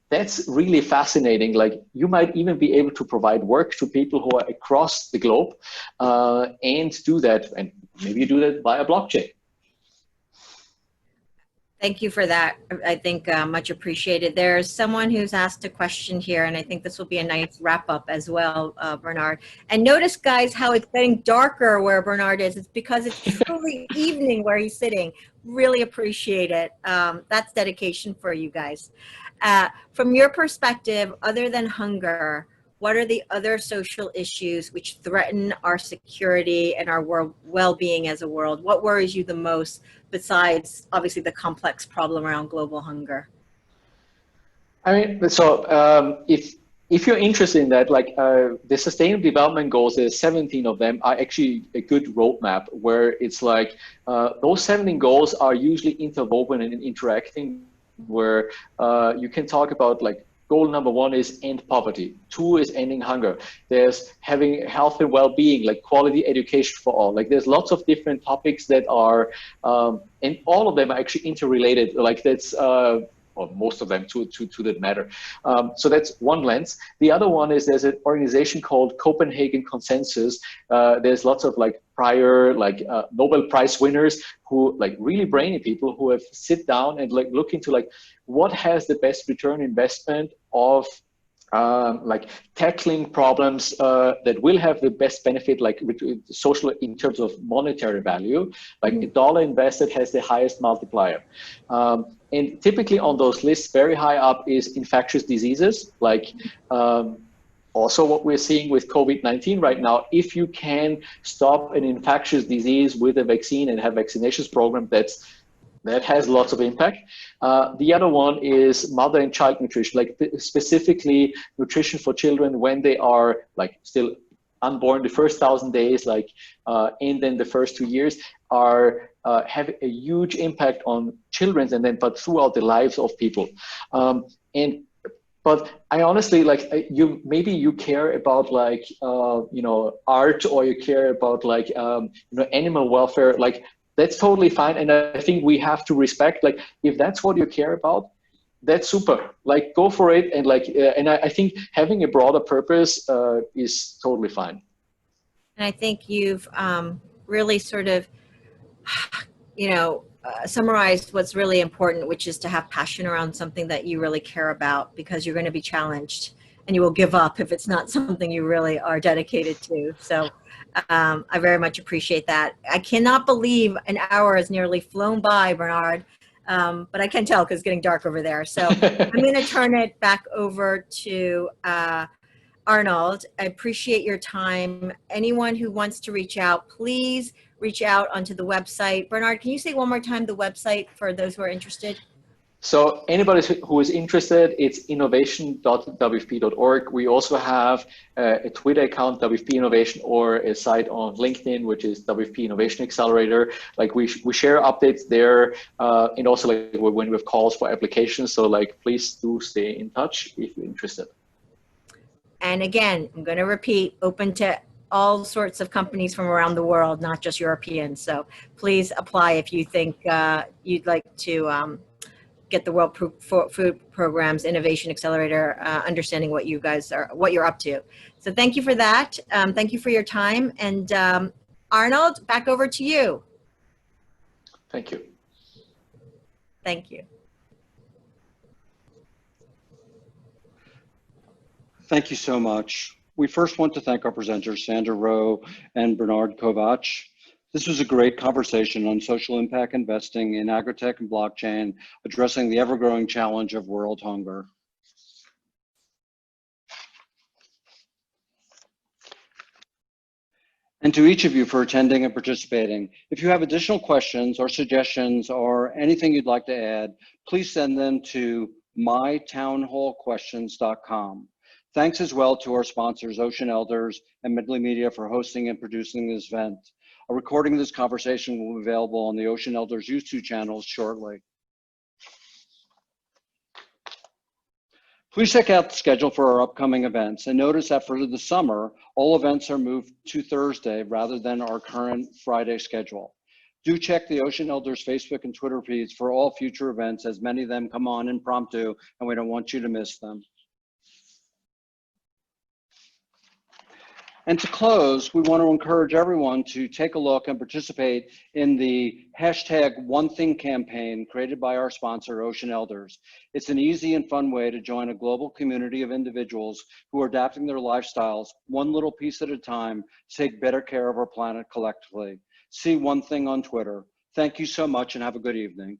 That's really fascinating. You might even be able to provide work to people who are across the globe and do that, and maybe you do that via blockchain. Thank you for that. I think much appreciated. There's someone who's asked a question here, and I think this will be a nice wrap up as well, Bernhard. And notice, guys, how it's getting darker where Bernhard is. It's because it's truly evening where he's sitting. Really appreciate it. That's dedication for you guys. From your perspective, other than hunger, what are the other social issues which threaten our security and our well-being as a world? What worries you the most, besides obviously the complex problem around global hunger? I mean, so if you're interested in that, the Sustainable Development Goals, there's 17 of them, are actually a good roadmap where it's those 17 goals are usually interwoven and interacting where you can talk about like goal number 1 is end poverty. 2 is ending hunger. There's having health and well-being, like quality education for all. Like there's lots of different topics that are, and all of them are actually interrelated. Like that's, or most of them to that matter. So that's one lens. The other one is there's an organization called Copenhagen Consensus. There's lots of like prior like Nobel Prize winners who like really brainy people who have sit down and like look into like what has the best return investment of like tackling problems that will have the best benefit, like social in terms of monetary value, like a dollar invested has the highest multiplier. And typically on those lists, very high up is infectious diseases, like also what we're seeing with COVID-19 right now. If you can stop an infectious disease with a vaccine and have vaccinations program, that has lots of impact. The other one is mother and child nutrition, like specifically nutrition for children when they are like still unborn, the first 1,000 days, like, and then the first 2 years are have a huge impact on children, and then but throughout the lives of people. But I honestly like maybe you care about like you know, art, or you care about like you know, animal welfare, like. That's totally fine, and I think we have to respect, like, if that's what you care about, that's super. Like, go for it, and like, and I think having a broader purpose is totally fine. And I think you've really sort of, you know, summarized what's really important, which is to have passion around something that you really care about, because you're going to be challenged, and you will give up if it's not something you really are dedicated to. So I very much appreciate that. I cannot believe an hour has nearly flown by, Bernhard, but I can tell because it's getting dark over there. So I'm going to turn it back over to Arnold. I appreciate your time. Anyone who wants to reach out, please reach out onto the website. Bernhard, can you say one more time the website for those who are interested? So anybody who is interested, it's innovation.wfp.org. We also have a Twitter account, WFP Innovation, or a site on LinkedIn, which is WFP Innovation Accelerator. Like we share updates there, and also like when we have calls for applications. So like, please do stay in touch if you're interested. And again, I'm going to repeat, open to all sorts of companies from around the world, not just Europeans. So please apply if you think you'd like to get the World Food Program's Innovation Accelerator, understanding what you guys are, what you're up to. So thank you for that. Thank you for your time. And Arnold, back over to you. Thank you. Thank you. Thank you so much. We first want to thank our presenters, Sandra Ro and Bernhard Kowatsch. This was a great conversation on social impact investing in agritech and blockchain, addressing the ever-growing challenge of world hunger. And to each of you for attending and participating. If you have additional questions or suggestions or anything you'd like to add, please send them to mytownhallquestions.com. Thanks as well to our sponsors, Ocean Elders and Medley Media, for hosting and producing this event. A recording of this conversation will be available on the Ocean Elders YouTube channels shortly. Please check out the schedule for our upcoming events, and notice that for the summer, all events are moved to Thursday rather than our current Friday schedule. Do check the Ocean Elders Facebook and Twitter feeds for all future events, as many of them come on impromptu and we don't want you to miss them. And to close, we want to encourage everyone to take a look and participate in the #OneThing campaign created by our sponsor, Ocean Elders. It's an easy and fun way to join a global community of individuals who are adapting their lifestyles one little piece at a time to take better care of our planet collectively. See One Thing on Twitter. Thank you so much and have a good evening.